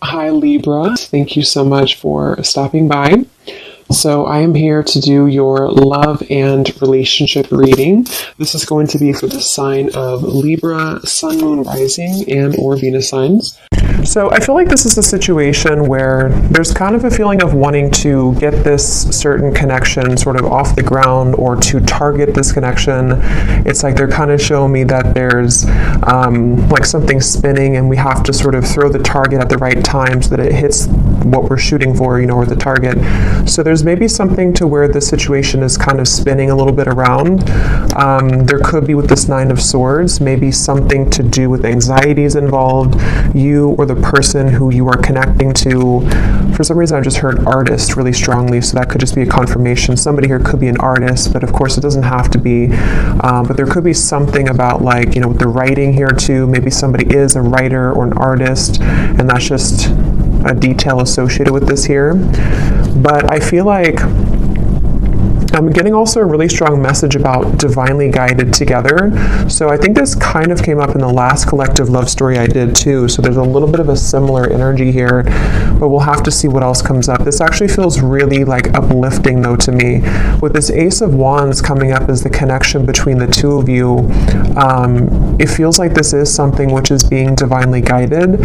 Hi Libra, thank you so much for stopping by. So I am here to do your love and relationship reading. This is going to be for the sign of Libra, Sun, Moon, Rising, and or Venus signs. So I feel like this is a situation where there's kind of a feeling of wanting to get this certain connection sort of off the ground or to target this connection. It's like they're kind of showing me that there's like something spinning and we have to sort of throw the target at the right time so that it hits what we're shooting for, or the target. So there's maybe something to where the situation is kind of spinning a little bit around. There could be with this Nine of Swords, maybe something to do with anxieties involved. You or the person who you are connecting to. For some reason I just heard artist really strongly, so that could just be a confirmation. Somebody here could be an artist, but of course it doesn't have to be. But there could be something about with the writing here too. Maybe somebody is a writer or an artist, and that's just a detail associated with this here. But I feel like I'm getting also a really strong message about divinely guided together. So I think this kind of came up in the last collective love story I did too. So there's a little bit of a similar energy here, but we'll have to see what else comes up. This actually feels really uplifting though to me. With this Ace of Wands coming up as the connection between the two of you, it feels like this is something which is being divinely guided.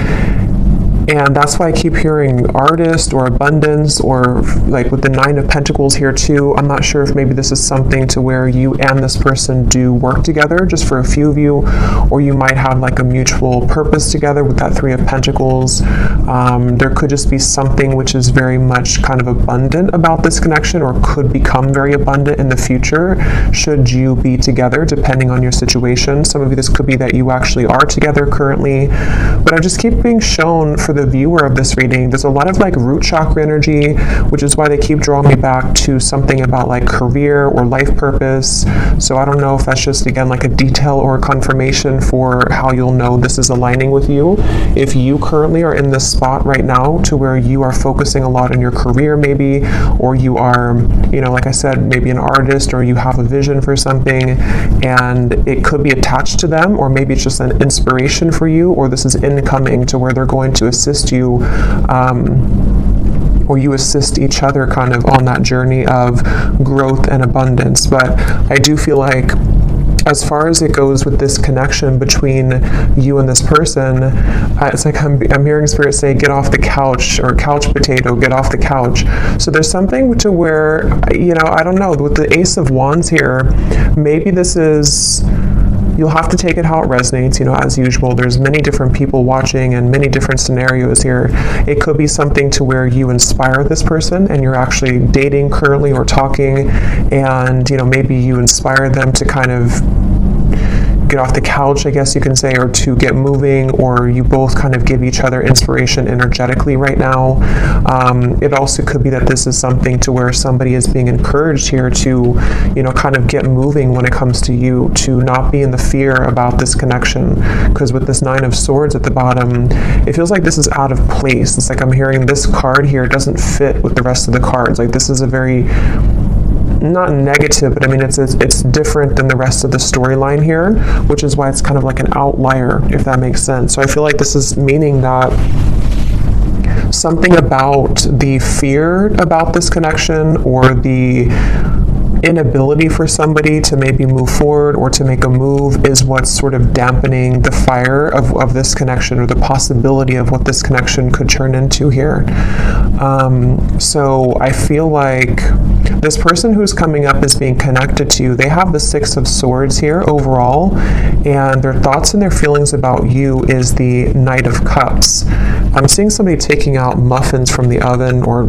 And that's why I keep hearing artist or abundance, or with the Nine of Pentacles here too. I'm not sure if maybe this is something to where you and this person do work together, just for a few of you, or you might have a mutual purpose together with that Three of Pentacles. There could just be something which is very much kind of abundant about this connection, or could become very abundant in the future should you be together, depending on your situation. Some of you, this could be that you actually are together currently, but I just keep being shown for the viewer of this reading, there's a lot of root chakra energy, which is why they keep drawing me back to something about career or life purpose. So I don't know if that's just again a detail or a confirmation for how you'll know this is aligning with you. If you currently are in this spot right now to where you are focusing a lot on your career maybe, or you are, like I said, maybe an artist, or you have a vision for something and it could be attached to them, or maybe it's just an inspiration for you, or this is incoming to where they're going to assist you, or you assist each other kind of on that journey of growth and abundance. But I do feel like as far as it goes with this connection between you and this person, it's I'm hearing Spirit say, get off the couch, or couch potato, get off the couch. So there's something to where, I don't know, with the Ace of Wands here, maybe this is, you'll have to take it how it resonates, as usual. There's many different people watching and many different scenarios here. It could be something to where you inspire this person and you're actually dating currently or talking, and, maybe you inspire them to kind of get off the couch, I guess you can say, or to get moving, or you both kind of give each other inspiration energetically right now. It also could be that this is something to where somebody is being encouraged here to, kind of get moving when it comes to you, to not be in the fear about this connection. Because with this Nine of Swords at the bottom, it feels like this is out of place. It's I'm hearing this card here doesn't fit with the rest of the cards. This is a very, not negative, but I mean, it's different than the rest of the storyline here, which is why it's kind of like an outlier, if that makes sense. So I feel like this is meaning that something about the fear about this connection, or the inability for somebody to maybe move forward or to make a move, is what's sort of dampening the fire of this connection, or the possibility of what this connection could turn into here. So I feel like this person who's coming up is being connected to you. They have the Six of Swords here overall, and their thoughts and their feelings about you is the Knight of Cups. I'm seeing somebody taking out muffins from the oven, or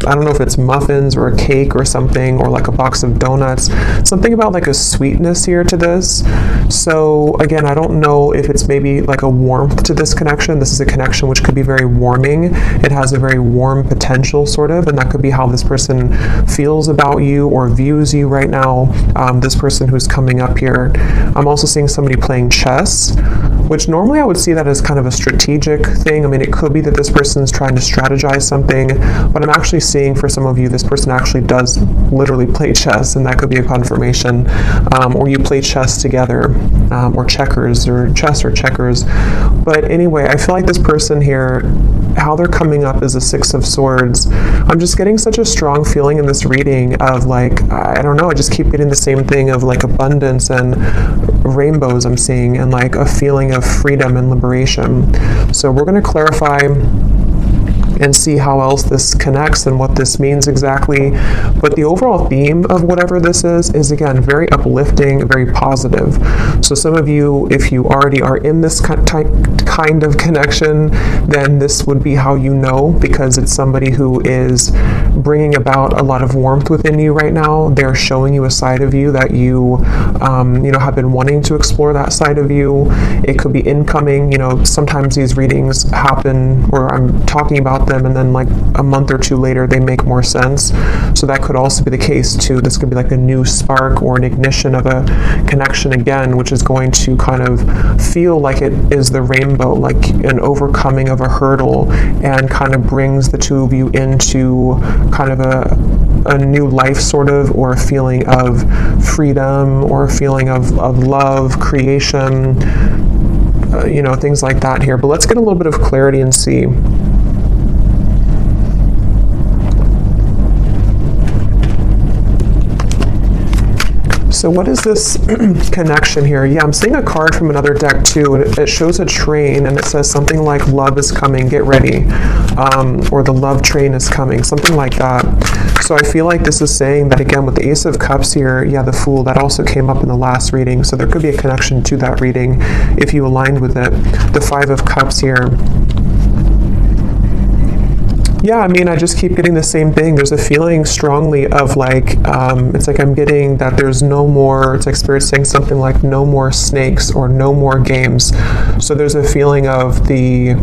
I don't know if it's muffins or a cake or something, or a box of donuts. Something about a sweetness here to this. So again, I don't know if it's maybe a warmth to this connection. This is a connection which could be very warming. It has a very warm potential sort of, and that could be how this person feels about you or views you right now. This person who's coming up here. I'm also seeing somebody playing chess, which normally I would see that as kind of a strategic thing. I mean, it could be that this person's trying to strategize something, but I'm actually seeing for some of you, this person actually does literally play chess, and that could be a confirmation. Or you play chess together, or checkers, or chess or checkers. But anyway, I feel like this person here, how they're coming up is a Six of Swords. I'm just getting such a strong feeling in this reading of like, I don't know, I just keep getting the same thing of like abundance and rainbows I'm seeing, and like a feeling of freedom and liberation. So we're going to clarify and see how else this connects and what this means exactly. But the overall theme of whatever this is again, very uplifting, very positive. So some of you, if you already are in this kind of connection, then this would be how you know, because it's somebody who is bringing about a lot of warmth within you right now. They're showing you a side of you that you, have been wanting to explore that side of you. It could be incoming. Sometimes these readings happen where I'm talking about them and then like a month or two later they make more sense. So that could also be the case too. This could be like a new spark or an ignition of a connection again, which is going to kind of feel like it is the rainbow, like an overcoming of a hurdle, and kind of brings the two of you into kind of a new life sort of, or a feeling of freedom, or a feeling of love, creation, things like that here. But let's get a little bit of clarity and see. So what is this connection here? Yeah, I'm seeing a card from another deck too, and it shows a train, and it says something like love is coming, get ready, or the love train is coming, something like that. So I feel like this is saying that again with the Ace of Cups here, yeah, the Fool, that also came up in the last reading, so there could be a connection to that reading if you aligned with it. The Five of Cups here. Yeah, I just keep getting the same thing. There's a feeling strongly of like, it's like I'm getting that there's no more, it's like Spirit saying something like no more snakes or no more games. So there's a feeling of the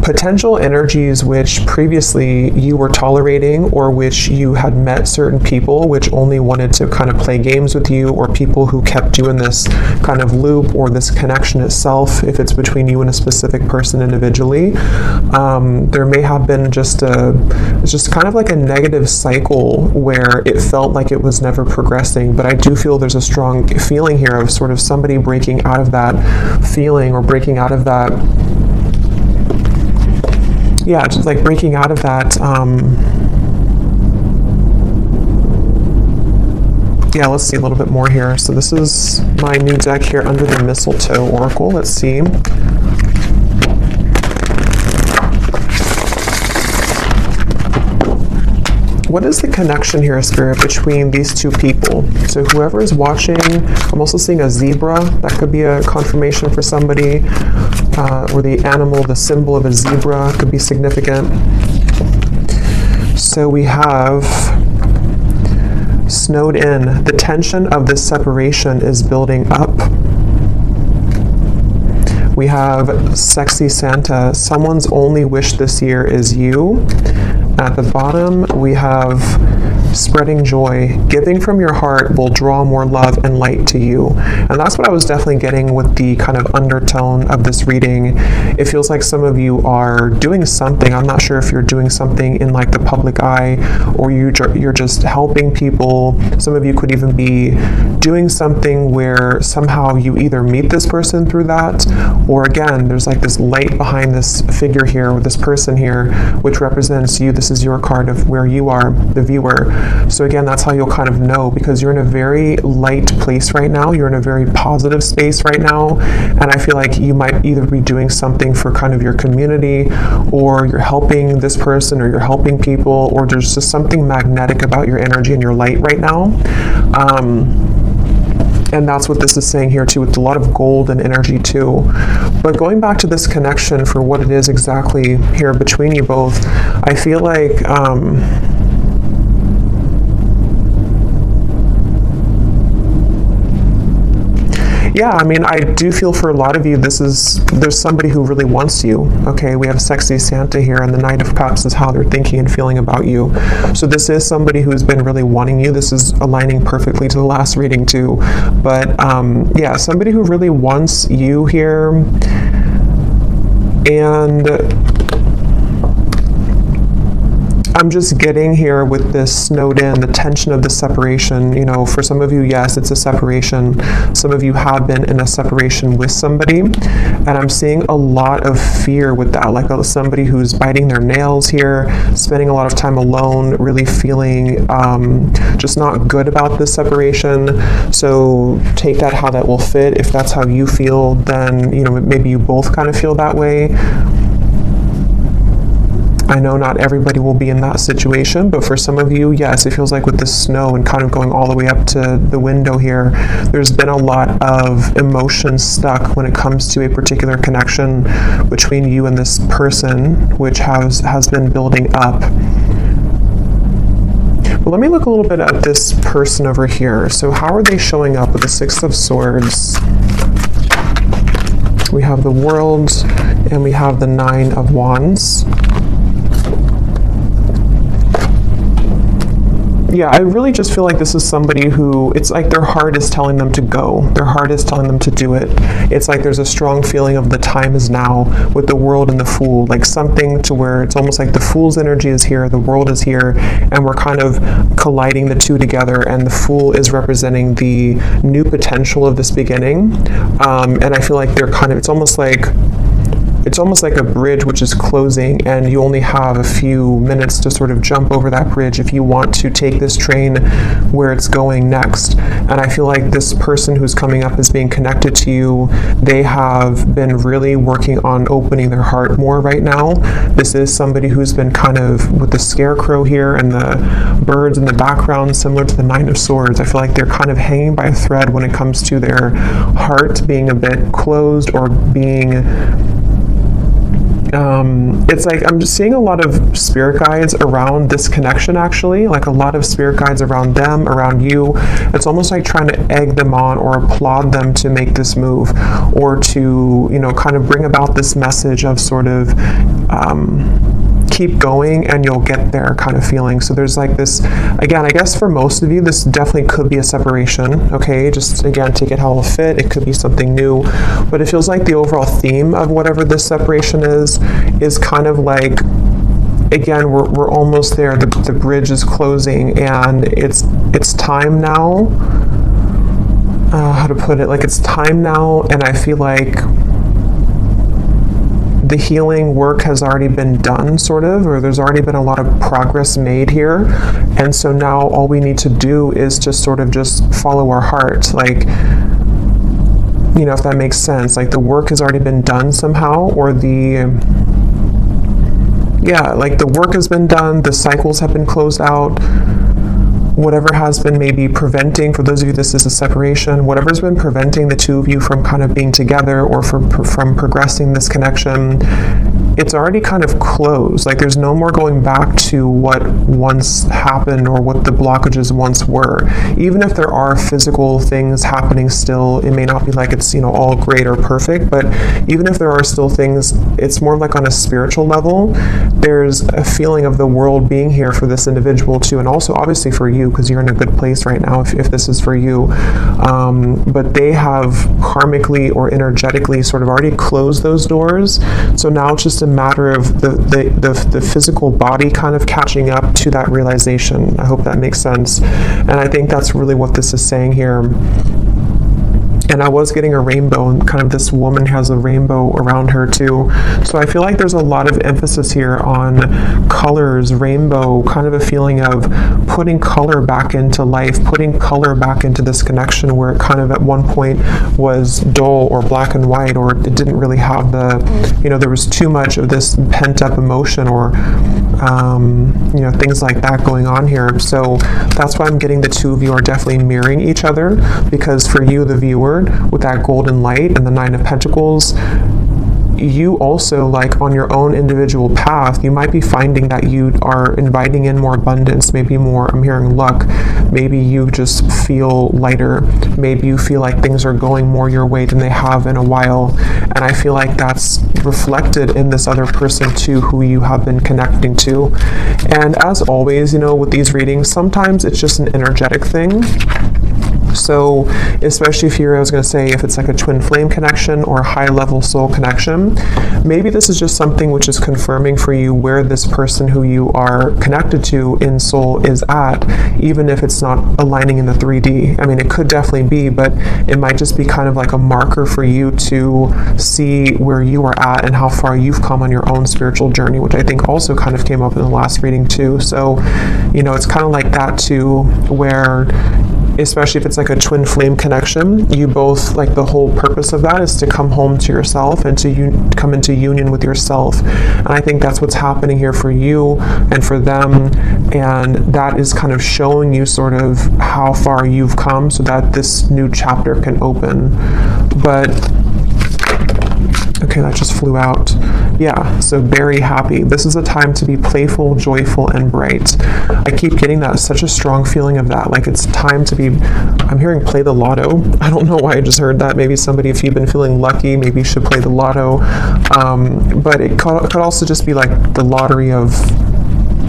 potential energies which previously you were tolerating, or which you had met certain people which only wanted to kind of play games with you, or people who kept you in this kind of loop, or this connection itself, if it's between you and a specific person individually. There may have been it's just kind of like a negative cycle where it felt like it was never progressing. But I do feel there's a strong feeling here of sort of somebody breaking out of that feeling, or breaking out of that, yeah, just like breaking out of that, yeah, let's see a little bit more here. So this is my new deck here, Under the Mistletoe Oracle. Let's see. What is the connection here, Spirit, between these two people? So whoever is watching, I'm also seeing a zebra. That could be a confirmation for somebody. Or the animal, the symbol of a zebra could be significant. So we have snowed in. The tension of this separation is building up. We have sexy Santa. Someone's only wish this year is you. At the bottom, we have spreading joy. Giving from your heart will draw more love and light to you. And that's what I was definitely getting with the kind of undertone of this reading. It feels like some of you are doing something. I'm not sure if you're doing something in like the public eye, or you're just helping people. Some of you could even be doing something where somehow you either meet this person through that, or again, there's like this light behind this figure here, or this person here, which represents you. This is your card of where you are, the viewer. So again, that's how you'll kind of know, because you're in a very light place right now. You're in a very positive space right now. And I feel like you might either be doing something for kind of your community, or you're helping this person, or you're helping people, or there's just something magnetic about your energy and your light right now. And that's what this is saying here too, with a lot of gold and energy too. But going back to this connection for what it is exactly here between you both, I feel like yeah, I do feel for a lot of you, there's somebody who really wants you. Okay, we have sexy Santa here, and the Knight of Cups is how they're thinking and feeling about you. So this is somebody who's been really wanting you. This is aligning perfectly to the last reading too. But yeah, somebody who really wants you here. And I'm just getting here with this snowed in, the tension of the separation. You know, for some of you, yes, it's a separation. Some of you have been in a separation with somebody, and I'm seeing a lot of fear with that, like somebody who's biting their nails here, spending a lot of time alone, really feeling just not good about this separation. So take that how that will fit. If that's how you feel, then, you know, maybe you both kind of feel that way. I know not everybody will be in that situation, but for some of you, yes, it feels like with the snow and kind of going all the way up to the window here, there's been a lot of emotion stuck when it comes to a particular connection between you and this person, which has been building up. But let me look a little bit at this person over here. So how are they showing up with the Six of Swords? We have the World and we have the Nine of Wands. Yeah, I really just feel like this is somebody who, it's like their heart is telling them to go. Their heart is telling them to do it. It's like there's a strong feeling of the time is now with the World and the Fool, like something to where it's almost like the Fool's energy is here, the World is here, and we're kind of colliding the two together, and the Fool is representing the new potential of this beginning. And I feel like they're kind of, it's almost like a bridge which is closing, and you only have a few minutes to sort of jump over that bridge if you want to take this train where it's going next. And I feel like this person who's coming up is being connected to you. They have been really working on opening their heart more right now. This is somebody who's been kind of with the scarecrow here and the birds in the background, similar to the Nine of Swords. I feel like they're kind of hanging by a thread when it comes to their heart being a bit closed or being it's like I'm just seeing a lot of spirit guides around this connection, actually, like a lot of spirit guides around them, around you. It's almost like trying to egg them on or applaud them to make this move, or to, you know, kind of bring about this message of sort of keep going and you'll get there kind of feeling. So there's like this, again, I guess for most of you, this definitely could be a separation, okay? Just again, take it how it'll fit. It could be something new, but it feels like the overall theme of whatever this separation is kind of like, again, we're almost there. The bridge is closing, and it's time now. How to put it? Like, it's time now, and I feel like the healing work has already been done, sort of, or there's already been a lot of progress made here. And so now all we need to do is just sort of just follow our heart. Like, you know, if that makes sense, like the work has already been done somehow, or like the work has been done, the cycles have been closed out. Whatever has been maybe preventing, for those of you this is a separation, whatever's been preventing the two of you from kind of being together or from progressing this connection, it's already kind of closed. Like there's no more going back to what once happened or what the blockages once were. Even if there are physical things happening still, it may not be like it's, you know, all great or perfect, but even if there are still things, it's more like on a spiritual level. There's a feeling of the world being here for this individual too, and also obviously for you, because you're in a good place right now if this is for you. But they have karmically or energetically sort of already closed those doors. So now it's just a matter of the physical body kind of catching up to that realization. I hope that makes sense. And I think that's really what this is saying here. And I was getting a rainbow, and kind of this woman has a rainbow around her too. So I feel like there's a lot of emphasis here on colors, rainbow, kind of a feeling of putting color back into life, putting color back into this connection where it kind of at one point was dull or black and white, or it didn't really have the, you know, there was too much of this pent up emotion or, you know, things like that going on here. So that's why I'm getting the two of you are definitely mirroring each other, because for you, the viewer, with that golden light and the Nine of Pentacles, you also, like on your own individual path, you might be finding that you are inviting in more abundance, maybe more, I'm hearing luck, maybe you just feel lighter, maybe you feel like things are going more your way than they have in a while. And I feel like that's reflected in this other person too, who you have been connecting to. And as always, you know, with these readings, sometimes it's just an energetic thing. So especially if you're, I was going to say, if it's like a twin flame connection or a high level soul connection, maybe this is just something which is confirming for you where this person who you are connected to in soul is at, even if it's not aligning in the 3D. I mean, it could definitely be, but it might just be kind of like a marker for you to see where you are at and how far you've come on your own spiritual journey, which I think also kind of came up in the last reading too. So, it's kind of like that too, where especially if it's like a twin flame connection, you both, like, the whole purpose of that is to come home to yourself and to come into union with yourself. And I think that's what's happening here for you and for them, and that is kind of showing you sort of how far you've come so that this new chapter can open. But okay, that just flew out. Yeah, so very happy. This is a time to be playful, joyful, and bright. I keep getting that, such a strong feeling of that. Like, it's time to be, I'm hearing play the lotto. I don't know why I just heard that. Maybe somebody, if you've been feeling lucky, maybe you should play the lotto. But it could also just be like the lottery of,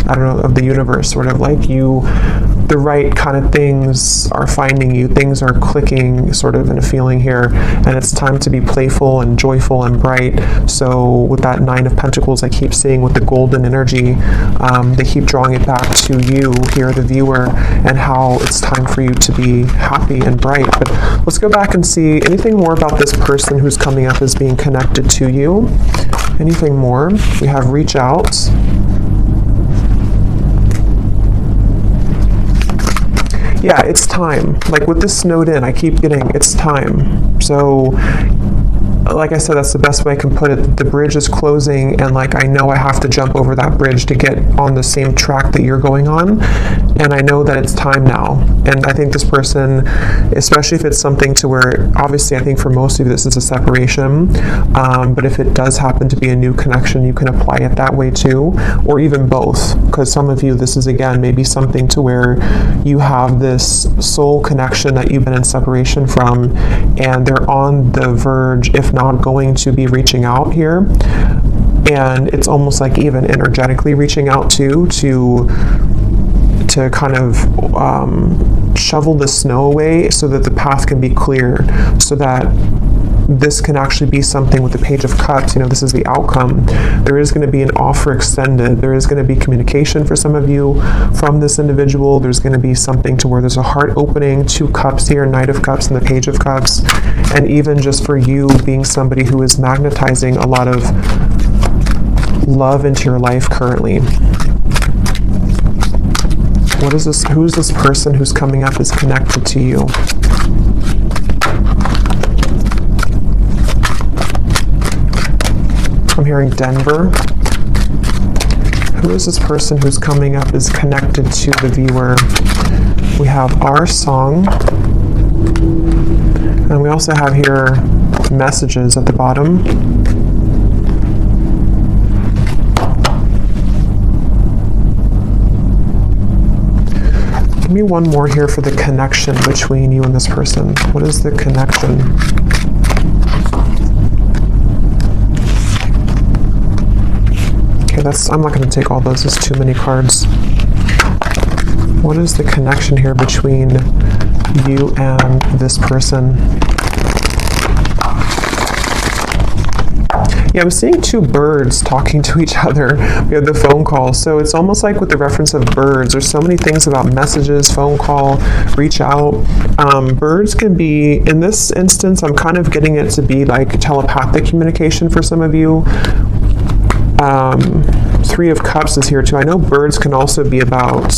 I don't know, of the universe, sort of like the right kind of things are finding you, things are clicking sort of in a feeling here, and it's time to be playful and joyful and bright. So with that 9 of Pentacles, I keep seeing with the golden energy, they keep drawing it back to you here, the viewer, and how it's time for you to be happy and bright. But let's go back and see anything more about this person who's coming up as being connected to you. Anything more? We have reach out. Yeah, it's time. Like with this snowed in, I keep getting it's time. So, like I said, that's the best way I can put it. The bridge is closing, and like I know I have to jump over that bridge to get on the same track that you're going on, and I know that it's time now. And I think this person, especially if it's something to where, obviously I think for most of you this is a separation, but if it does happen to be a new connection, you can apply it that way too, or even both, because some of you, this is again maybe something to where you have this soul connection that you've been in separation from, and they're on the verge, if not going to be reaching out here, and it's almost like even energetically reaching out to kind of shovel the snow away so that the path can be clear, so that this can actually be something with the Page of Cups. This is the outcome. There is going to be an offer extended. There is going to be communication for some of you from this individual. There's going to be something to where there's a heart opening, 2 cups here, Knight of Cups and the Page of Cups. And even just for you being somebody who is magnetizing a lot of love into your life currently. What is this? Who's this person who's coming up is connected to you? I'm hearing Denver. Who is this person who's coming up is connected to the viewer? We have our song. And we also have here messages at the bottom. Give me one more here for the connection between you and this person. What is the connection? Okay, I'm not going to take all those. There's too many cards. What is the connection here between you and this person? Yeah, I'm seeing 2 birds talking to each other. We have the phone call. So it's almost like with the reference of birds, there's so many things about messages, phone call, reach out. Birds can be, in this instance, I'm kind of getting it to be like telepathic communication for some of you. 3 of Cups is here too. I know birds can also be about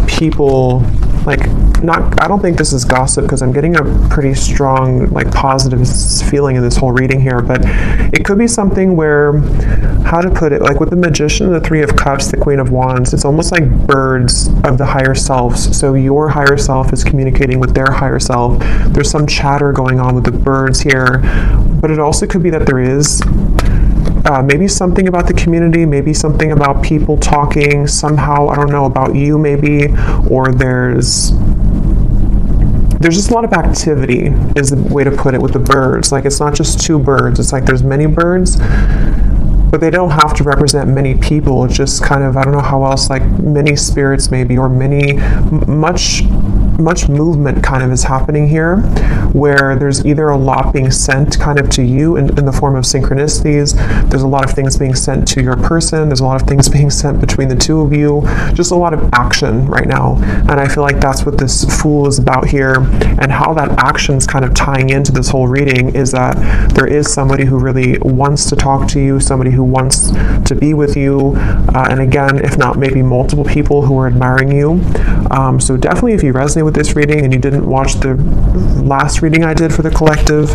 people, like, I don't think this is gossip because I'm getting a pretty strong, like, positive feeling in this whole reading here, but it could be something where, how to put it, like with the Magician, the 3 of Cups, the Queen of Wands, it's almost like birds of the higher selves. So your higher self is communicating with their higher self. There's some chatter going on with the birds here, but it also could be that there is maybe something about the community, maybe something about people talking somehow, I don't know, about you maybe, or there's just a lot of activity is the way to put it with the birds. Like, it's not just 2 birds, it's like there's many birds, but they don't have to represent many people. It's just kind of, I don't know how else, like many spirits maybe, or much much movement kind of is happening here, where there's either a lot being sent kind of to you in the form of synchronicities. There's a lot of things being sent to your person. There's a lot of things being sent between the two of you. Just a lot of action right now. And I feel like that's what this Fool is about here, and how that action's kind of tying into this whole reading is that there is somebody who really wants to talk to you, somebody who wants to be with you, and again, if not maybe multiple people who are admiring you. So definitely, if you resonate with this reading and you didn't watch the last reading I did for the collective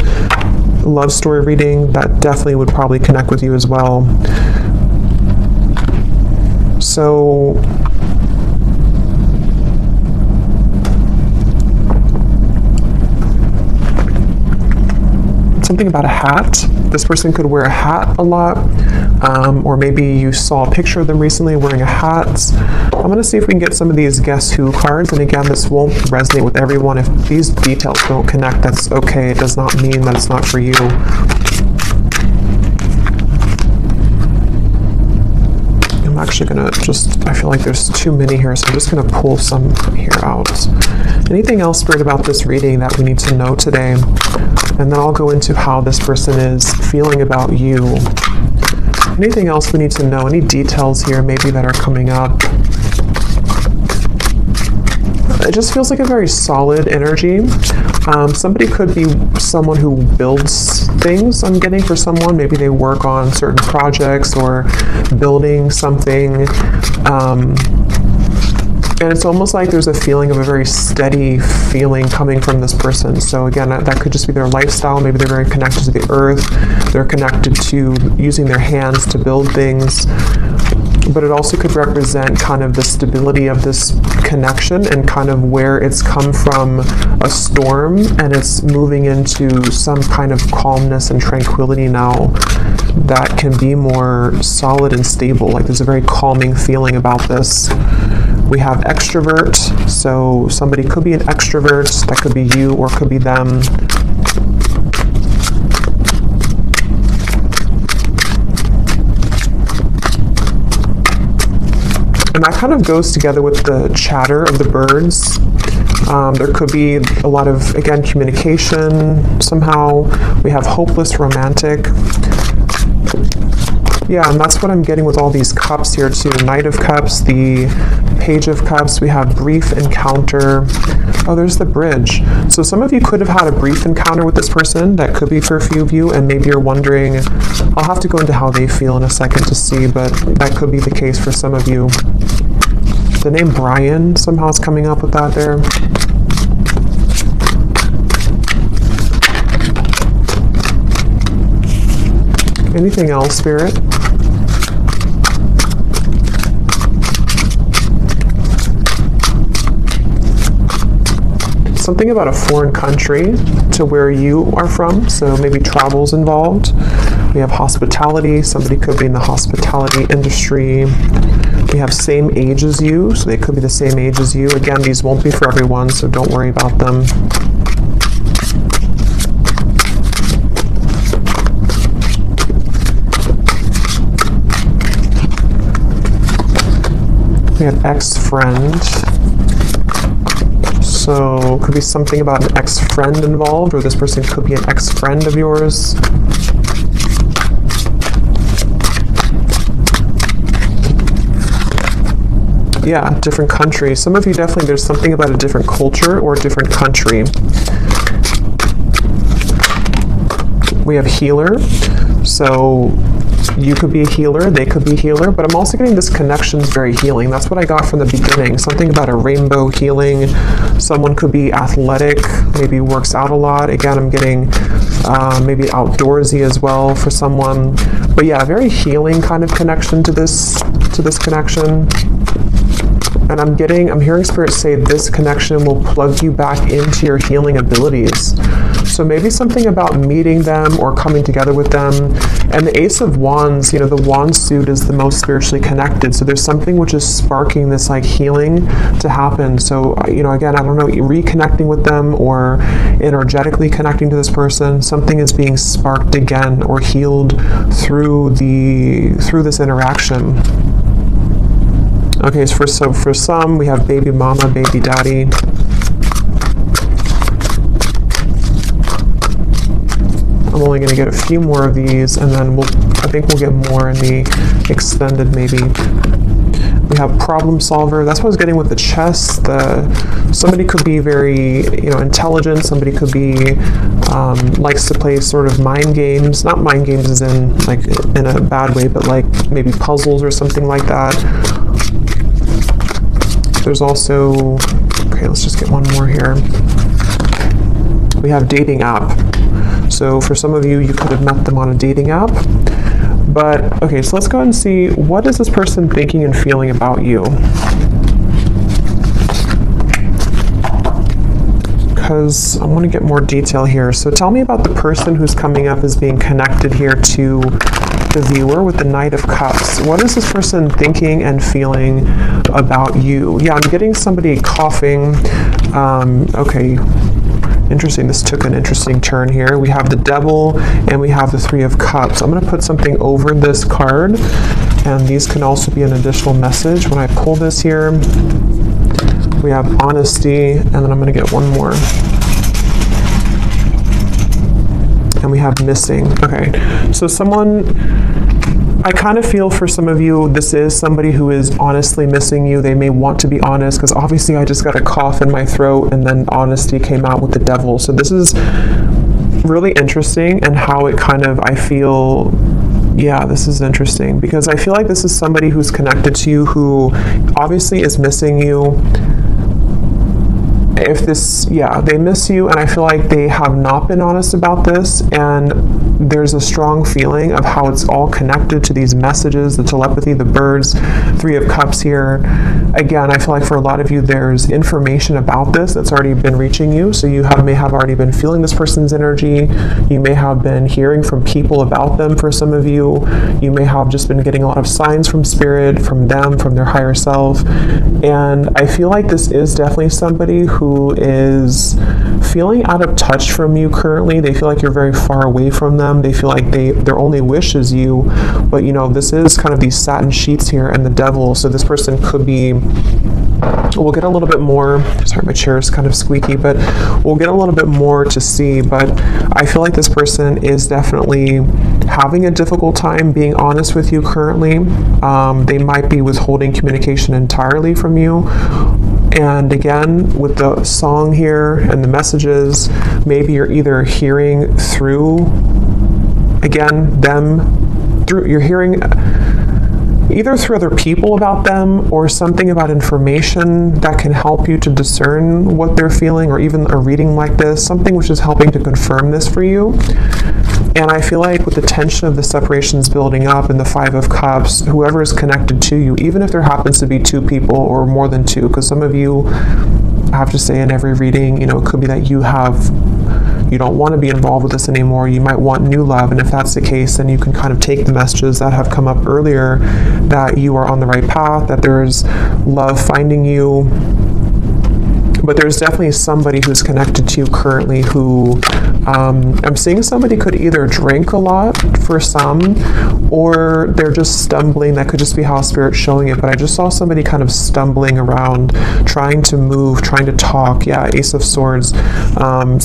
love story reading, that definitely would probably connect with you as well. So something about a hat. This person could wear a hat a lot, or maybe you saw a picture of them recently wearing a hat. I'm going to see if we can get some of these Guess Who cards, and again, this won't resonate with everyone. If these details don't connect, that's okay. It does not mean that it's not for you. I'm actually going to I feel like there's too many here, so I'm just going to pull some here out. Anything else, Spirit, about this reading that we need to know today? And then I'll go into how this person is feeling about you. Anything else we need to know? Any details here maybe that are coming up? It just feels like a very solid energy. Somebody could be someone who builds things, I'm getting, for someone. Maybe they work on certain projects or building something. And it's almost like there's a feeling of a very steady feeling coming from this person. So again, that could just be their lifestyle. Maybe they're very connected to the earth. They're connected to using their hands to build things. But it also could represent kind of the stability of this connection and kind of where it's come from a storm and it's moving into some kind of calmness and tranquility now that can be more solid and stable. Like there's a very calming feeling about this. We have extrovert, so somebody could be an extrovert. That could be you or could be them. And that kind of goes together with the chatter of the birds. There could be a lot of, again, communication somehow. We have hopeless romantic. Yeah, and that's what I'm getting with all these cups here too. Knight of Cups, the Page of Cups. We have brief encounter. Oh, there's the bridge. So some of you could have had a brief encounter with this person. That could be for a few of you, and maybe you're wondering, I'll have to go into how they feel in a second to see, but that could be the case for some of you. The name Brian somehow is coming up with that there. Anything else, Spirit? Something about a foreign country to where you are from, so maybe travel's involved. We have hospitality. Somebody could be in the hospitality industry. We have same age as you, so they could be the same age as you. Again, these won't be for everyone, so don't worry about them. We have ex-friend. So could be something about an ex-friend involved, or this person could be an ex-friend of yours. Yeah, different country. Some of you definitely, there's something about a different culture or a different country. We have healer. So you could be a healer, they could be a healer, but I'm also getting this connection's very healing. That's what I got from the beginning. Something about a rainbow healing. Someone could be athletic, maybe works out a lot. Again, I'm getting maybe outdoorsy as well for someone. But yeah, very healing kind of connection to this connection. And I'm hearing Spirit say this connection will plug you back into your healing abilities. So maybe something about meeting them or coming together with them. And the Ace of Wands, the wand suit is the most spiritually connected. So there's something which is sparking this like healing to happen. So, again, I don't know, reconnecting with them or energetically connecting to this person. Something is being sparked again or healed through this interaction. Okay, so for some, we have baby mama, baby daddy. I'm only going to get a few more of these, and then I think we'll get more in the extended maybe. We have problem solver. That's what I was getting with the chess. Somebody could be very, intelligent. Somebody could be likes to play sort of mind games. Not mind games as in like in a bad way, but like maybe puzzles or something like that. There's also, okay, let's just get one more here. We have dating app. So for some of you, you could have met them on a dating app. But, okay, so let's go ahead and see, what is this person thinking and feeling about you? Because I want to get more detail here. So tell me about the person who's coming up as being connected here to the viewer with the Knight of Cups. What is this person thinking and feeling about you? Yeah, I'm getting somebody coughing. Okay. Interesting. This took an interesting turn here. We have the Devil and we have the Three of Cups. I'm going to put something over this card, and these can also be an additional message. When I pull this here, we have honesty, and then I'm going to get one more. And we have missing. Okay, so I kind of feel for some of you, this is somebody who is honestly missing you. They may want to be honest, because obviously I just got a cough in my throat, and then honesty came out with the Devil. So this is really interesting, and how it kind of, I feel, yeah, this is interesting, because I feel like this is somebody who's connected to you who obviously is missing you. They miss you, and I feel like they have not been honest about this, and there's a strong feeling of how it's all connected to these messages, the telepathy, the birds, Three of Cups here. Again, I feel like for a lot of you, there's information about this that's already been reaching you, so you may have already been feeling this person's energy. You may have been hearing from people about them for some of you. You may have just been getting a lot of signs from spirit, from them, from their higher self, and I feel like this is definitely somebody who is feeling out of touch from you currently. They feel like you're very far away from them. They feel like their only wish is you, but this is kind of these satin sheets here and the Devil, so this person could be, we'll get a little bit more, sorry, my chair is kind of squeaky, but we'll get a little bit more to see, but I feel like this person is definitely having a difficult time being honest with you currently. They might be withholding communication entirely from you. And again, with the song here and the messages, maybe you're either hearing through, again, you're hearing either through other people about them, or something about information that can help you to discern what they're feeling, or even a reading like this, something which is helping to confirm this for you. And I feel like with the tension of the separations building up and the Five of Cups, whoever is connected to you, even if there happens to be two people or more than two, because some of you, I have to say in every reading, it could be that you don't want to be involved with this anymore. You might want new love, and if that's the case, then you can kind of take the messages that have come up earlier, that you are on the right path, that there's love finding you. But there's definitely somebody who's connected to you currently who, I'm seeing somebody could either drink a lot for some, or they're just stumbling. That could just be how Spirit's showing it. But I just saw somebody kind of stumbling around, trying to move, trying to talk. Yeah, Ace of Swords.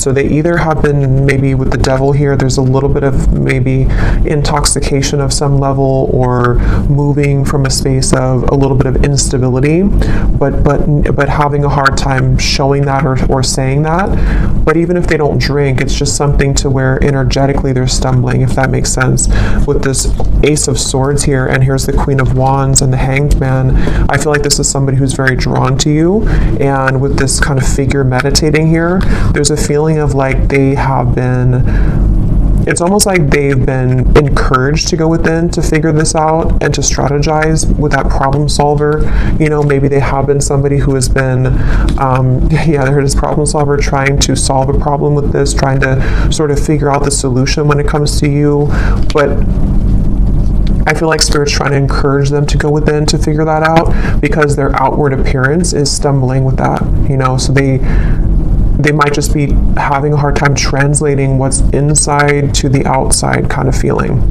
So they either have been, maybe with the Devil here, there's a little bit of maybe intoxication of some level, or moving from a space of a little bit of instability, but having a hard time showing that or saying that. But even if they don't drink, it's just something to where energetically they're stumbling, if that makes sense. With this Ace of Swords here, and here's the Queen of Wands and the Hanged Man, I feel like this is somebody who's very drawn to you. And with this kind of figure meditating here, there's a feeling of like they have been, it's almost like they've been encouraged to go within to figure this out and to strategize with that problem solver. Maybe they have been somebody who has been, they're this problem solver trying to solve a problem with this, trying to sort of figure out the solution when it comes to you. But I feel like Spirit's trying to encourage them to go within to figure that out, because their outward appearance is stumbling with that, so they might just be having a hard time translating what's inside to the outside kind of feeling.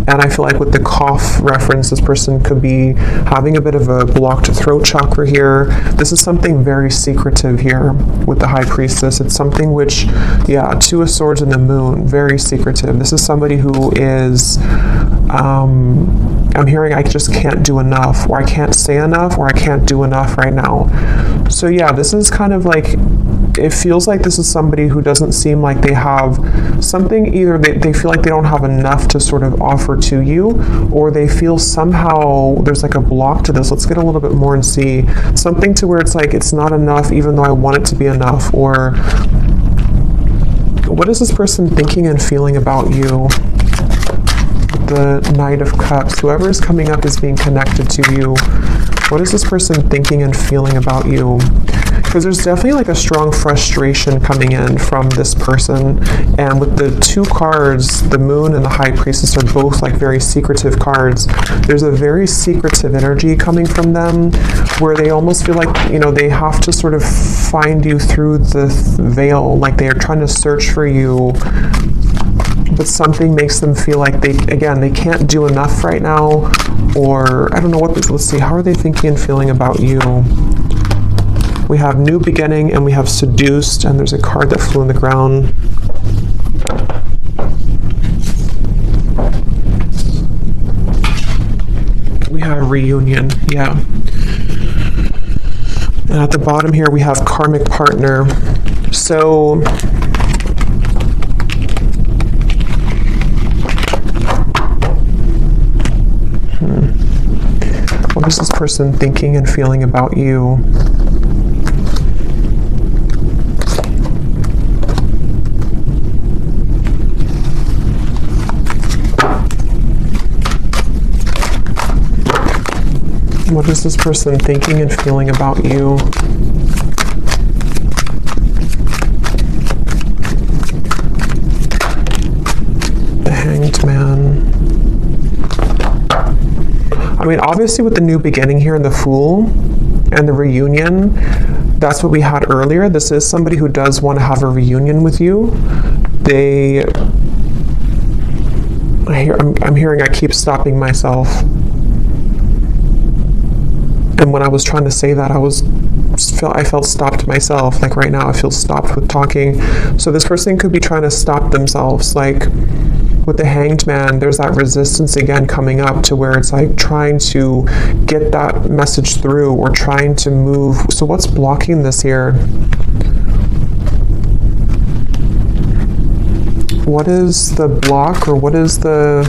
And I feel like with the cough reference, this person could be having a bit of a blocked throat chakra here. This is something very secretive here with the High Priestess. It's something which, yeah, Two of Swords and the Moon, very secretive. This is somebody who is, I'm hearing I just can't do enough, or I can't say enough, or I can't do enough right now. So yeah, this is kind of like, it feels like this is somebody who doesn't seem like they have something, either they feel like they don't have enough to sort of offer to you, or they feel somehow there's like a block to this. Let's get a little bit more and see. Something to where it's like, it's not enough even though I want it to be enough. Or what is this person thinking and feeling about you? The Knight of Cups. Whoever is coming up is being connected to you. What is this person thinking and feeling about you? Because there's definitely like a strong frustration coming in from this person. And with the two cards, the Moon and the High Priestess are both like very secretive cards. There's a very secretive energy coming from them where they almost feel like, you know, they have to sort of find you through the veil. Like they are trying to search for you, but something makes them feel like they can't do enough right now. Or I don't know what this, let's see, how are they thinking and feeling about you? We have New Beginning and we have Seduced, and there's a card that flew on the ground. We have Reunion, yeah. And at the bottom here we have Karmic Partner. So what is this person thinking and feeling about you? What is this person thinking and feeling about you? The Hanged Man. I mean, obviously with the New Beginning here and the Fool and the Reunion, that's what we had earlier. This is somebody who does want to have a reunion with you. I'm hearing I keep stopping myself. And when I was trying to say that, I felt stopped myself. Like right now, I feel stopped with talking. So this person could be trying to stop themselves. Like with the Hanged Man, there's that resistance again coming up to where it's like trying to get that message through or trying to move. So what's blocking this here? What is the block, or what is the,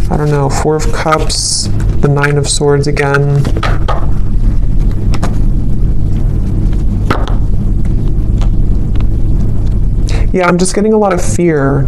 I don't know, Four of Cups, the Nine of Swords again. Yeah, I'm just getting a lot of fear.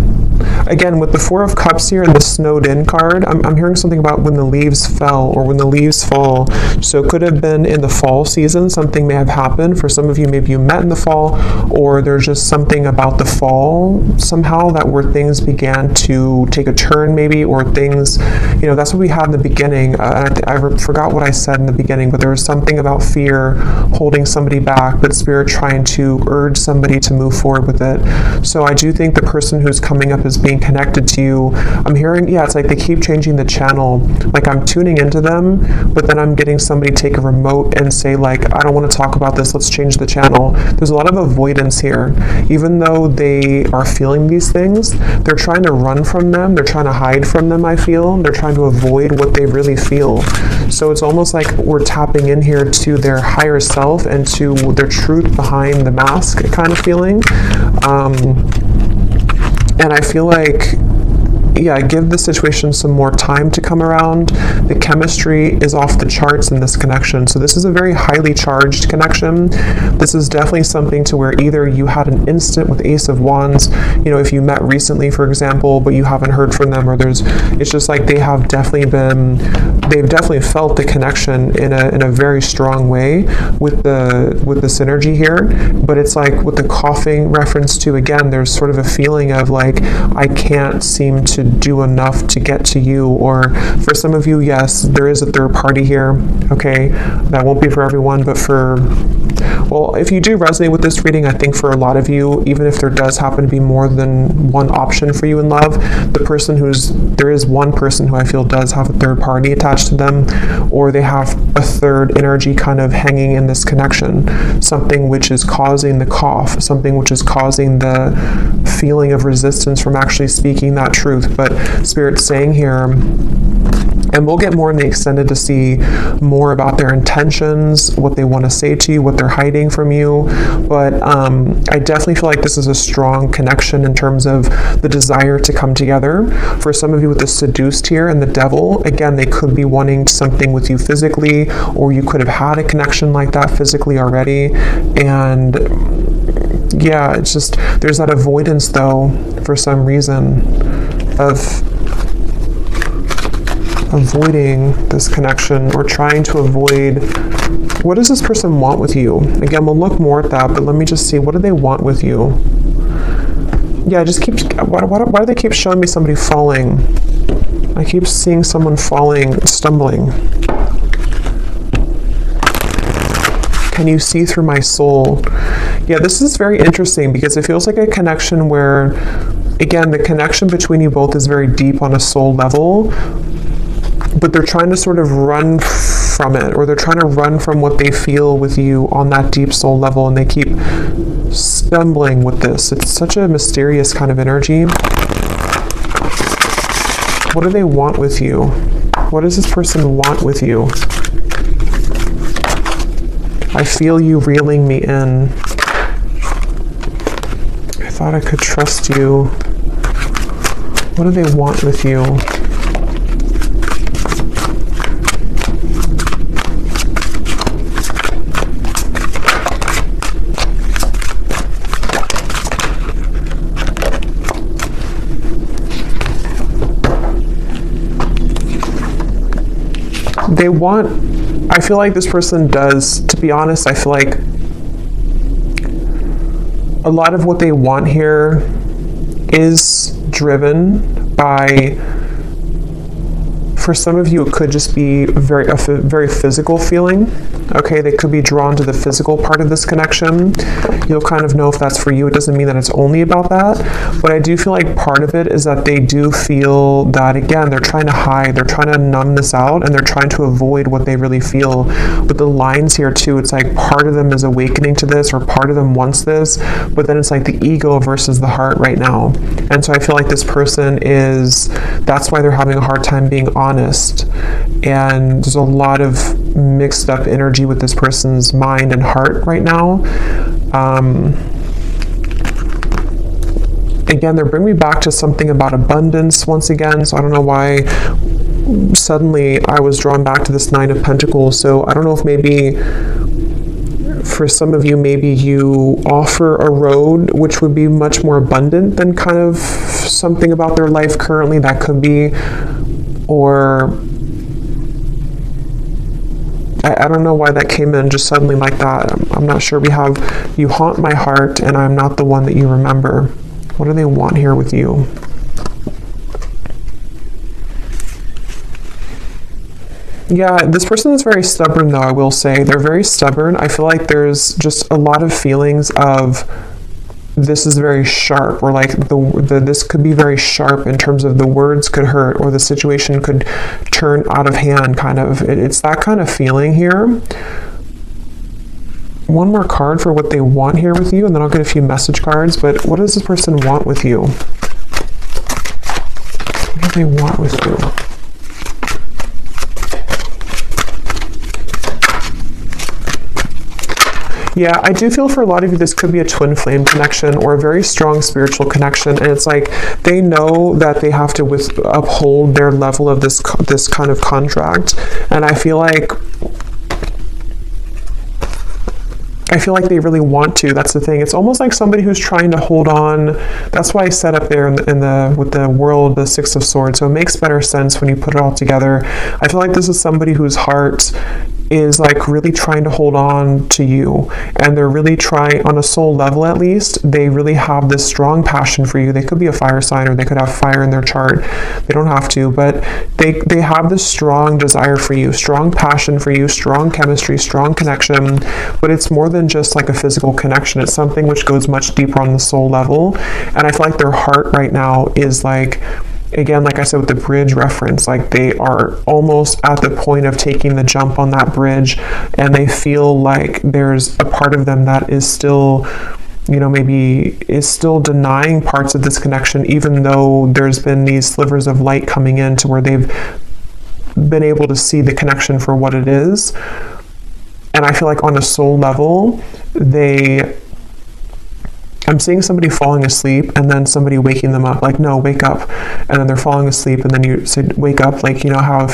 Again, with the Four of Cups here and the Snowed In card, I'm hearing something about when the leaves fell or when the leaves fall. So it could have been in the fall season. Something may have happened. For some of you, maybe you met in the fall, or there's just something about the fall somehow that where things began to take a turn maybe, or things, you know, that's what we had in the beginning. I forgot what I said in the beginning, but there was something about fear holding somebody back, but Spirit trying to urge somebody to move forward with it. So I do think the person who's coming up is being connected to you. I'm hearing, yeah, it's like they keep changing the channel. Like I'm tuning into them, but then I'm getting somebody take a remote and say like, I don't want to talk about this, let's change the channel. There's a lot of avoidance here. Even though they are feeling these things, they're trying to run from them, they're trying to hide from them, I feel. They're trying to avoid what they really feel. So it's almost like we're tapping in here to their higher self and to their truth behind the mask kind of feeling. And I feel like, yeah, give the situation some more time to come around. The chemistry is off the charts in this connection. So this is a very highly charged connection. This is definitely something to where either you had an instant with Ace of Wands, you know, if you met recently, for example, but you haven't heard from them, or it's just like they've definitely felt the connection in a very strong way with the synergy here. But it's like with the coughing reference to, again, there's sort of a feeling of like, I can't seem to do enough to get to you. Or for some of you, yes, there is a third party here. Okay, that won't be for everyone, but for Well, if you do resonate with this reading, I think for a lot of you, even if there does happen to be more than one option for you in love, there is one person who I feel does have a third party attached to them, or they have a third energy kind of hanging in this connection, something which is causing the cough, something which is causing the feeling of resistance from actually speaking that truth. But Spirit's saying here, and we'll get more in the extended to see more about their intentions, what they want to say to you, what they're hiding from you. But I definitely feel like this is a strong connection in terms of the desire to come together. For some of you with the seduced here and the devil, again, they could be wanting something with you physically, or you could have had a connection like that physically already. And yeah, it's just, there's that avoidance though, for some reason, of avoiding this connection, or trying to avoid. What does this person want with you? Again, we'll look more at that, but let me just see, what do they want with you? Yeah, just keep, why do they keep showing me somebody falling? I keep seeing someone falling, stumbling. Can you see through my soul? Yeah, this is very interesting because it feels like a connection where, again, the connection between you both is very deep on a soul level, but they're trying to sort of run from it, or they're trying to run from what they feel with you on that deep soul level, and they keep stumbling with this. It's such a mysterious kind of energy. What do they want with you? What does this person want with you? I feel you reeling me in. I thought I could trust you. What do they want with you? They want, I feel like this person does, to be honest, I feel like a lot of what they want here is driven by, for some of you, it could just be a very physical feeling. Okay, they could be drawn to the physical part of this connection. You'll kind of know if that's for you. It doesn't mean that it's only about that, but I do feel like part of it is that they do feel that, again, they're trying to hide, they're trying to numb this out, and they're trying to avoid what they really feel. But the lines here too, it's like part of them is awakening to this, or part of them wants this, but then it's like the ego versus the heart right now. And so I feel like this person is, that's why they're having a hard time being honest. And there's a lot of mixed up energy with this person's mind and heart right now. Again, they're bringing me back to something about abundance once again. So I don't know why suddenly I was drawn back to this Nine of Pentacles. So I don't know if maybe for some of you, maybe you offer a road which would be much more abundant than kind of something about their life currently. That could be, or I don't know why that came in just suddenly like that. I'm not sure. We have, you haunt my heart and I'm not the one that you remember. What do they want here with you? Yeah, this person is very stubborn though, I will say. They're very stubborn. I feel like there's just a lot of feelings of, this is very sharp, or like this could be very sharp in terms of the words could hurt, or the situation could turn out of hand, kind of. It's that kind of feeling here. One more card for what they want here with you, and then I'll get a few message cards. But what does this person want with you? What do they want with you? Yeah, I do feel for a lot of you, this could be a twin flame connection or a very strong spiritual connection. And it's like they know that they have to uphold their level of this kind of contract. And I feel like they really want to. That's the thing. It's almost like somebody who's trying to hold on. That's why I set up there with the world, the Six of Swords. So it makes better sense when you put it all together. I feel like this is somebody whose heart is like really trying to hold on to you, and they're really trying, on a soul level at least, they really have this strong passion for you. They could be a fire sign, or they could have fire in their chart. They don't have to, but they have this strong desire for you, strong passion for you, strong chemistry, strong connection. But it's more than just like a physical connection. It's something which goes much deeper on the soul level. And I feel like their heart right now is like, again, like I said with the bridge reference, like they are almost at the point of taking the jump on that bridge, and they feel like there's a part of them that is still, you know, maybe is still denying parts of this connection, even though there's been these slivers of light coming in to where they've been able to see the connection for what it is. And I feel like on a soul level, I'm seeing somebody falling asleep and then somebody waking them up, like, no, wake up. And then they're falling asleep, and then you say, wake up. Like, you know how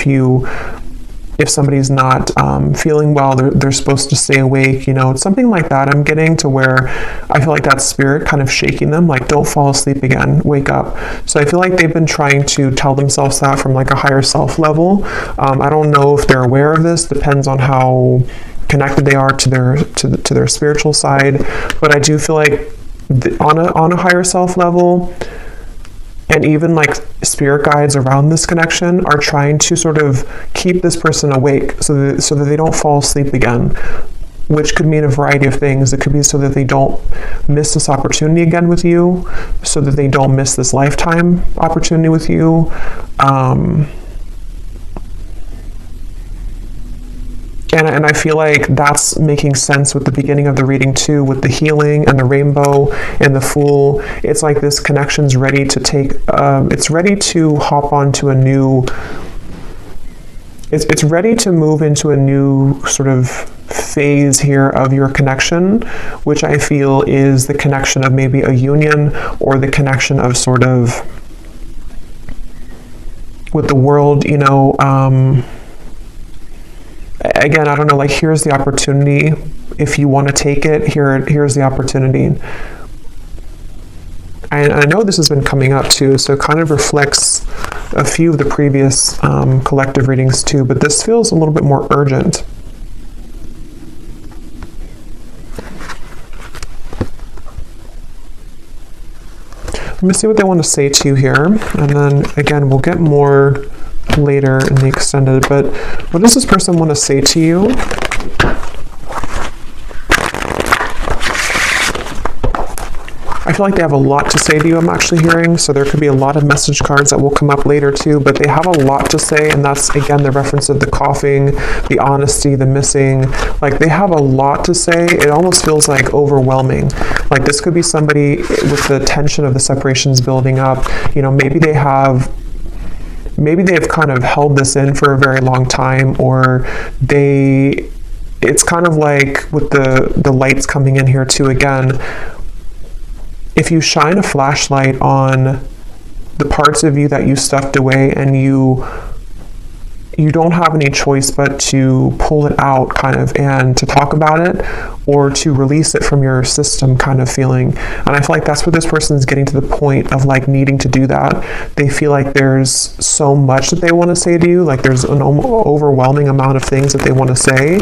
if somebody's not feeling well, they're supposed to stay awake, you know, it's something like that. I'm getting to where I feel like that spirit kind of shaking them, like, don't fall asleep again, wake up. So I feel like they've been trying to tell themselves that from like a higher self level. I don't know if they're aware of this, depends on how connected they are to their spiritual side. But I do feel like on a higher self level, and even like spirit guides around this connection are trying to sort of keep this person awake so that they don't fall asleep again, which could mean a variety of things. It could be so that they don't miss this opportunity again with you, so that they don't miss this lifetime opportunity with you. And I feel like that's making sense with the beginning of the reading too, with the healing and the rainbow and the Fool. It's like this connection's ready to take, it's ready to hop onto a new, it's ready to move into a new sort of phase here of your connection, which I feel is the connection of maybe a union, or the connection of sort of with the world, you know. Again, I don't know, like, here's the opportunity. If you want to take it, here's the opportunity. And I know this has been coming up too, so it kind of reflects a few of the previous collective readings too, but this feels a little bit more urgent. Let me see what they want to say to you here, and then again, we'll get more later in the extended. But what does this person want to say to you? I feel like they have a lot to say to you, I'm actually hearing. So there could be a lot of message cards that will come up later too, but they have a lot to say. And that's, again, the reference of the coughing, the honesty, the missing. Like, they have a lot to say. It almost feels like overwhelming. Like, this could be somebody with the tension of the separations building up. You know, maybe they've kind of held this in for a very long time, or it's kind of like with the lights coming in here too, again, if you shine a flashlight on the parts of you that you stuffed away, and you don't have any choice but to pull it out, kind of, and to talk about it, or to release it from your system, kind of feeling. And I feel like that's where this person is getting to the point of like needing to do that. They feel like there's so much that they want to say to you, like there's an overwhelming amount of things that they want to say,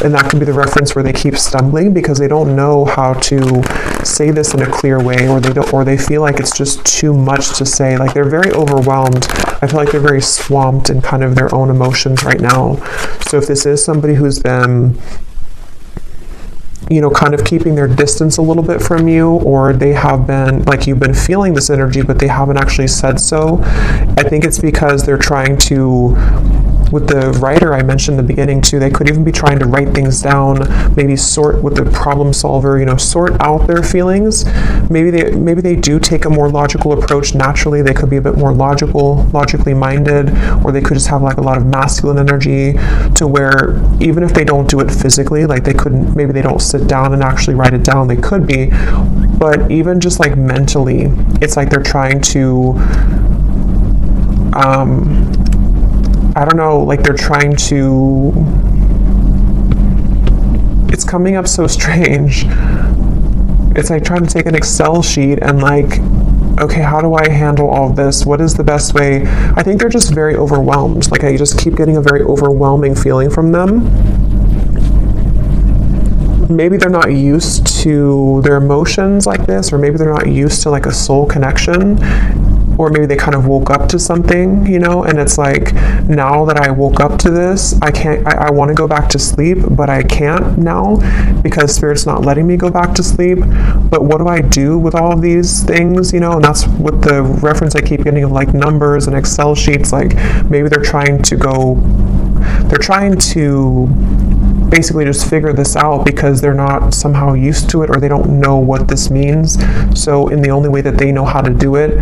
and that could be the reference where they keep stumbling because they don't know how to say this in a clear way, or they feel like it's just too much to say. Like, they're very overwhelmed. I feel like they're very swamped in kind of their own emotions right now. So if this is somebody who's been, you know, kind of keeping their distance a little bit from you, or they have been, like, you've been feeling this energy, but they haven't actually said so, I think it's because they're trying to, with the writer I mentioned in the beginning too, they could even be trying to write things down, maybe sort with the problem solver, you know, sort out their feelings. Maybe they do take a more logical approach naturally. They could be a bit more logically minded, or they could just have like a lot of masculine energy to where even if they don't do it physically, like maybe they don't sit down and actually write it down. They could be, but even just like mentally, it's like they're trying to, I don't know, like they're trying to, it's coming up so strange. It's like trying to take an Excel sheet and like, okay, how do I handle all of this? What is the best way? I think they're just very overwhelmed. Like, I just keep getting a very overwhelming feeling from them. maybe they're not used to their emotions like this, or maybe they're not used to like a soul connection, or maybe they kind of woke up to something, you know, and it's like, now that I woke up to this, I want to go back to sleep, but I can't now because Spirit's not letting me go back to sleep. But what do I do with all of these things, you know? And that's what the reference I keep getting of like numbers and Excel sheets. Like maybe they're trying to basically just figure this out because they're not somehow used to it, or they don't know what this means. So in the only way that they know how to do it,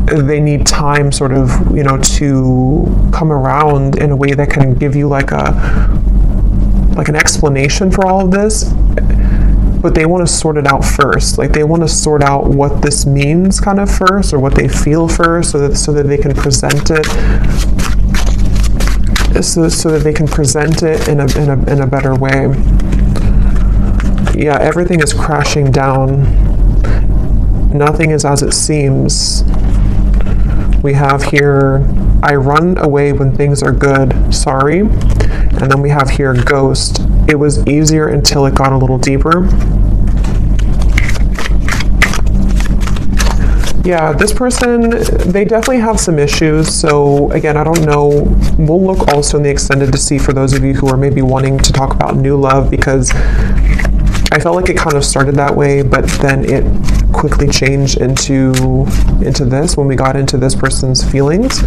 they need time sort of, you know, to come around in a way that can give you like an explanation for all of this. But they want to sort it out first. Like they want to sort out what this means kind of first, or what they feel first, so that they can present it. So that they can present it in a better way. Yeah, everything is crashing down. Nothing is as it seems. We have here, I run away when things are good, sorry. And then we have here, ghost. It was easier until it got a little deeper. Yeah, this person, they definitely have some issues. So again, I don't know. We'll look also in the extended to see for those of you who are maybe wanting to talk about new love, because I felt like it kind of started that way, but then it quickly changed into this when we got into this person's feelings.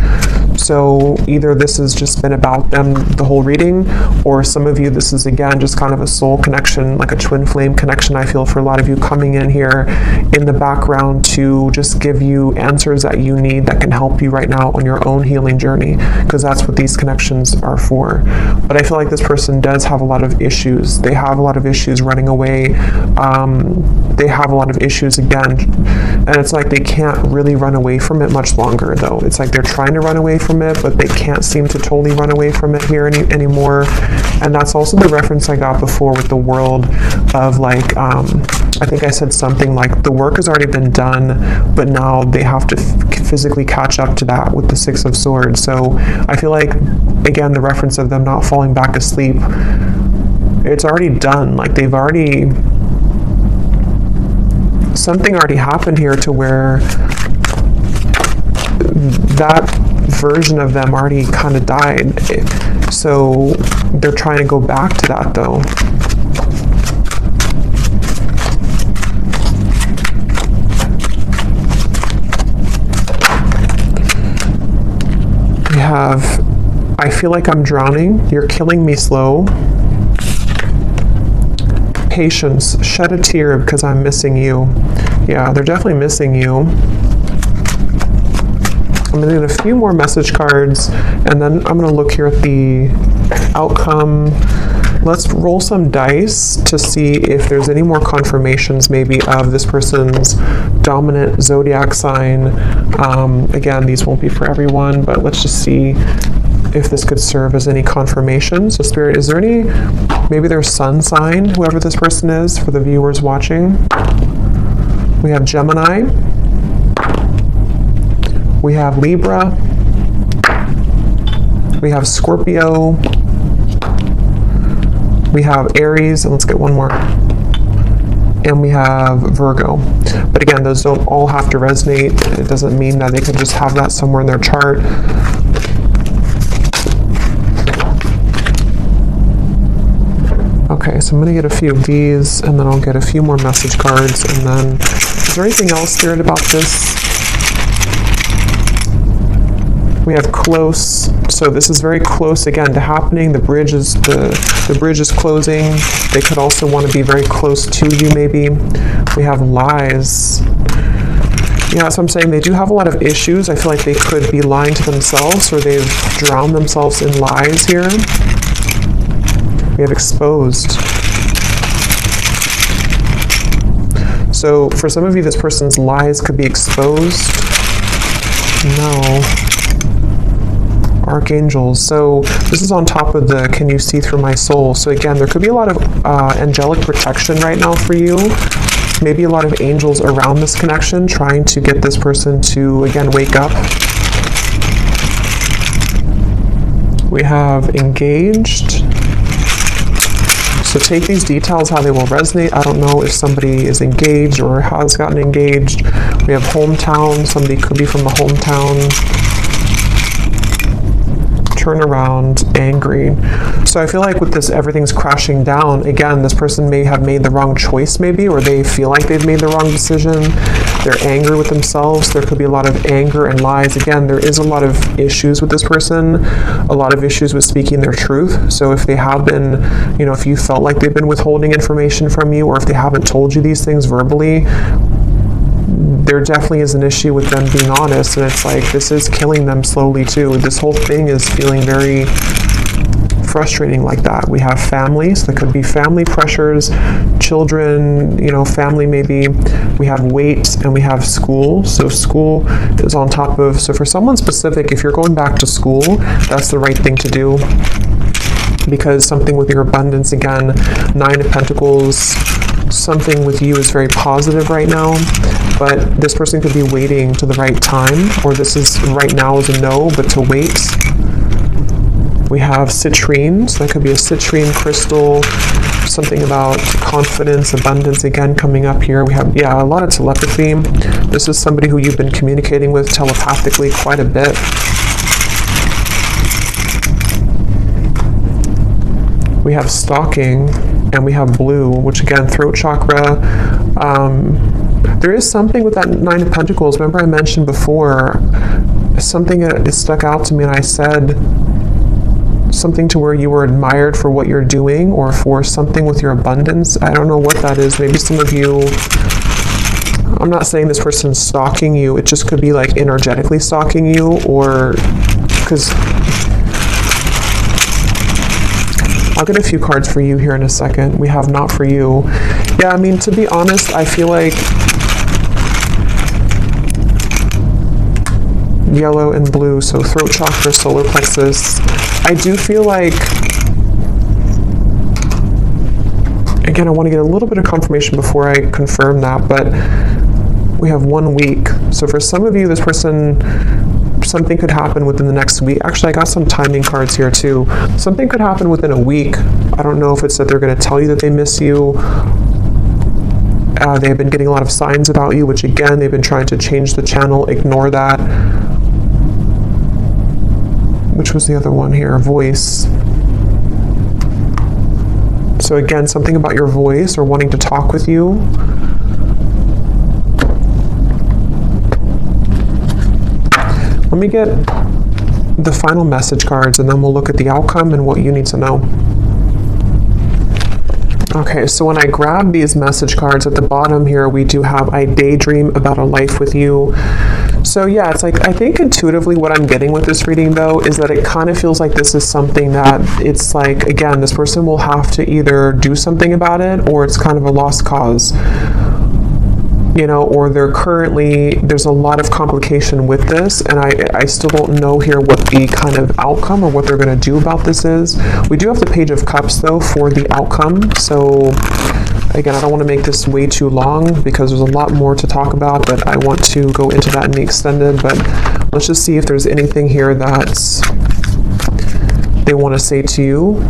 So either this has just been about them the whole reading, or some of you, this is again just kind of a soul connection, like a twin flame connection. I feel for a lot of you coming in here in the background to just give you answers that you need that can help you right now on your own healing journey, because that's what these connections are for. But I feel like this person does have a lot of issues. They have a lot of issues running away. They have a lot of issues again, and it's like they can't really run away from it much longer though. It's like they're trying to run away from it, but they can't seem to totally run away from it here anymore. And that's also the reference I got before with the world of like, I think I said something like the work has already been done, but now they have to physically catch up to that with the Six of Swords. So I feel like, again, the reference of them not falling back asleep, it's already done. Like they've already, something already happened here to where that version of them already kind of died. So they're trying to go back to that though. We have, I feel like I'm drowning. You're killing me slow. Patience, shed a tear because I'm missing you. Yeah, they're definitely missing you. I'm going to get a few more message cards, and then I'm going to look here at the outcome. Let's roll some dice to see if there's any more confirmations maybe of this person's dominant zodiac sign. Again, these won't be for everyone, but let's just see if this could serve as any confirmation. So Spirit, is there any, maybe their sun sign, whoever this person is, for the viewers watching? We have Gemini. We have Libra. We have Scorpio. We have Aries, and let's get one more. And we have Virgo. But again, those don't all have to resonate. It doesn't mean that they could just have that somewhere in their chart. Okay, so I'm going to get a few of these, and then I'll get a few more message cards, and then, is there anything else, Spirit, about this? We have close, so this is very close again to happening. The bridge is the bridge is closing. They could also want to be very close to you, maybe. We have lies. Yeah, so I'm saying they do have a lot of issues. I feel like they could be lying to themselves, or they've drowned themselves in lies here. We have exposed. So for some of you, this person's lies could be exposed. No. Archangels. So this is on top of the can you see through my soul. So again, there could be a lot of angelic protection right now for you. Maybe a lot of angels around this connection trying to get this person to, again, wake up. We have engaged. So take these details how they will resonate. I don't know if somebody is engaged or has gotten engaged. We have hometown. Somebody could be from a hometown. Turn around, angry. So I feel like with this, everything's crashing down. Again, this person may have made the wrong choice maybe, or they feel like they've made the wrong decision. They're angry with themselves. There could be a lot of anger and lies. Again, there is a lot of issues with this person, a lot of issues with speaking their truth. So if they have been, if you felt like they've been withholding information from you, or if they haven't told you these things verbally, there definitely is an issue with them being honest, and it's like this is killing them slowly too. This whole thing is feeling very frustrating like that. We have families, so there could be family pressures, children, family maybe. We have weight, and we have school. So school is on top of, so for someone specific, if you're going back to school, that's the right thing to do, because something with your abundance, again, 9 of Pentacles, something with you is very positive right now, but this person could be waiting to the right time, or this is right now is a no, but to wait. We have citrine, so that could be a citrine crystal, something about confidence, abundance, again, coming up here. We have, a lot of telepathy. This is somebody who you've been communicating with telepathically quite a bit. We have stalking, and we have blue, which again, throat chakra. There is something with that 9 of Pentacles. Remember I mentioned before, something that stuck out to me, and I said something to where you were admired for what you're doing, or for something with your abundance. I don't know what that is. Maybe some of you, I'm not saying this person's stalking you. It just could be like energetically stalking you, or because I'll get a few cards for you here in a second. We have not for you. Yeah, I mean, to be honest, I feel like yellow and blue, so throat chakra, solar plexus. I do feel like, again, I want to get a little bit of confirmation before I confirm that, but we have 1 week. So for some of you, this person, something could happen within the next week. Actually, I got some timing cards here too. Something could happen within a week. I don't know if it's that they're going to tell you that they miss you. They've been getting a lot of signs about you, which again, they've been trying to change the channel. Ignore that. Which was the other one here? Voice. So again, something about your voice, or wanting to talk with you. Let me get the final message cards, and then we'll look at the outcome and what you need to know. Okay, so when I grab these message cards at the bottom here, we do have, I daydream about a life with you. So yeah, it's like, I think intuitively what I'm getting with this reading though, is that it kind of feels like this is something that it's like, again, this person will have to either do something about it, or it's kind of a lost cause. Or they're currently, there's a lot of complication with this, and I still don't know here what the kind of outcome or what they're going to do about this is. We do have the Page of Cups, though, for the outcome. So, again, I don't want to make this way too long, because there's a lot more to talk about, but I want to go into that in the extended. But let's just see if there's anything here that they want to say to you,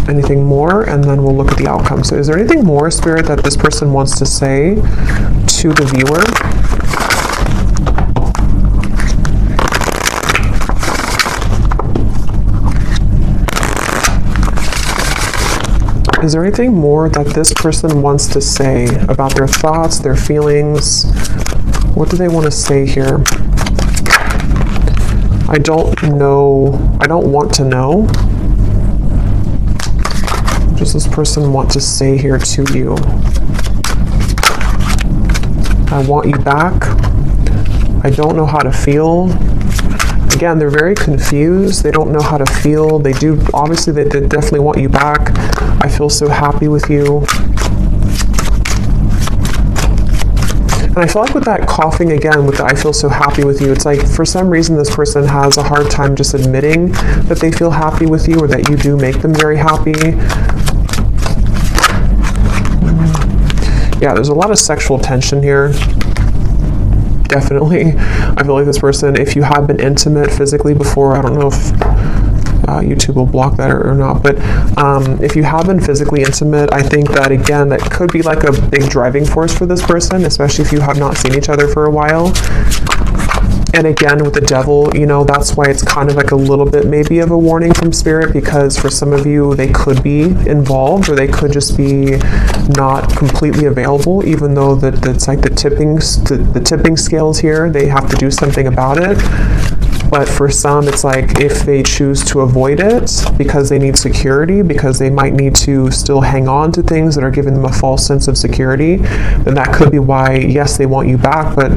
anything more, and then we'll look at the outcome. So is there anything more, Spirit, that this person wants to say to the viewer? Is there anything more that this person wants to say about their thoughts, their feelings? What do they want to say here? I don't know. I don't want to know. What does this person want to say here to you? I want you back. I don't know how to feel. Again, they're very confused. They don't know how to feel. They do, obviously, they definitely want you back. I feel so happy with you. And I feel like with that coughing, again, with the I feel so happy with you, it's like for some reason this person has a hard time just admitting that they feel happy with you, or that you do make them very happy. Yeah, there's a lot of sexual tension here. Definitely. I feel like this person, if you have been intimate physically before, I don't know if YouTube will block that or not. But if you have been physically intimate, I think that, again, that could be like a big driving force for this person, especially if you have not seen each other for a while. And again, with the devil, you know, that's why it's kind of like a little bit maybe of a warning from spirit, because for some of you, they could be involved, or they could just be not completely available, even though it's like the tipping scales here, they have to do something about it. But for some, it's like if they choose to avoid it because they need security, because they might need to still hang on to things that are giving them a false sense of security, then that could be why, yes, they want you back. But,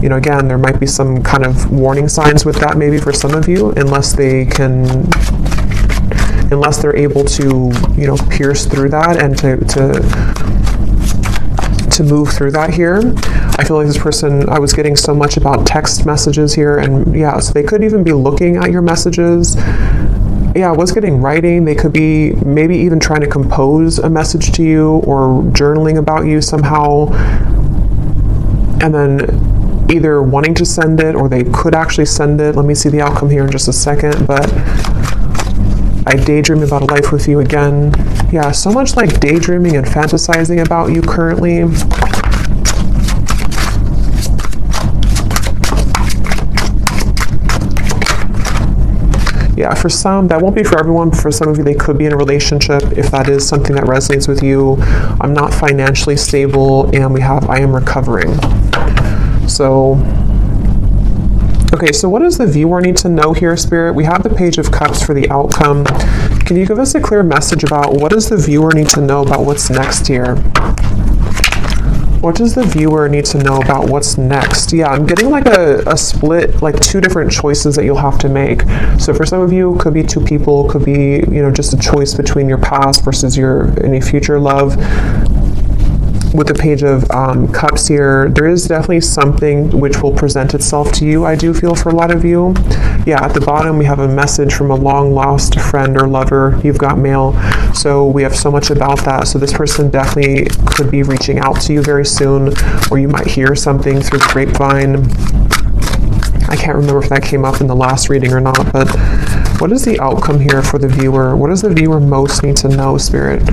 you know, again, there might be some kind of warning signs with that maybe for some of you, unless they're able to, you know, pierce through that and to move through that here. I feel like this person, I was getting so much about text messages here, and yeah, so they could even be looking at your messages. Yeah, I was getting writing. They could be maybe even trying to compose a message to you or journaling about you somehow, and then either wanting to send it, or they could actually send it. Let me see the outcome here in just a second, but I daydream about a life with you again. Yeah, so much like daydreaming and fantasizing about you currently. Yeah, for some, that won't be for everyone, but for some of you, they could be in a relationship if that is something that resonates with you. I'm not financially stable, and we have I am recovering. So, okay, so what does the viewer need to know here, Spirit? We have the Page of Cups for the outcome. Can you give us a clear message about what does the viewer need to know about what's next here? What does the viewer need to know about what's next? Yeah, I'm getting like a split, like two different choices that you'll have to make. So for some of you, it could be two people, could be, you know, just a choice between your past versus your any future love. With the Page of Cups here, there is definitely something which will present itself to you, I do feel, for a lot of you. Yeah, at the bottom we have a message from a long lost friend or lover. You've got mail. So we have so much about that. So this person definitely could be reaching out to you very soon, or you might hear something through the grapevine. I can't remember if that came up in the last reading or not, but what is the outcome here for the viewer? What does the viewer most need to know, Spirit?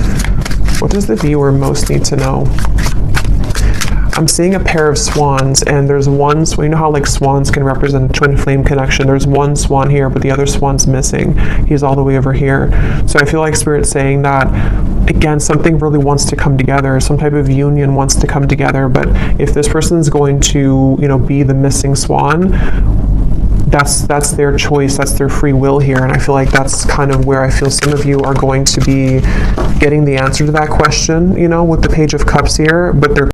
What does the viewer most need to know? I'm seeing a pair of swans, and there's one, you know how like swans can represent a twin flame connection. There's one swan here, but the other swan's missing. He's all the way over here. So I feel like Spirit's saying that, again, something really wants to come together. Some type of union wants to come together. But if this person's going to, you know, be the missing swan, that's their choice, that's their free will here. And I feel like that's kind of where I feel some of you are going to be getting the answer to that question, you know, with the Page of Cups here, but they're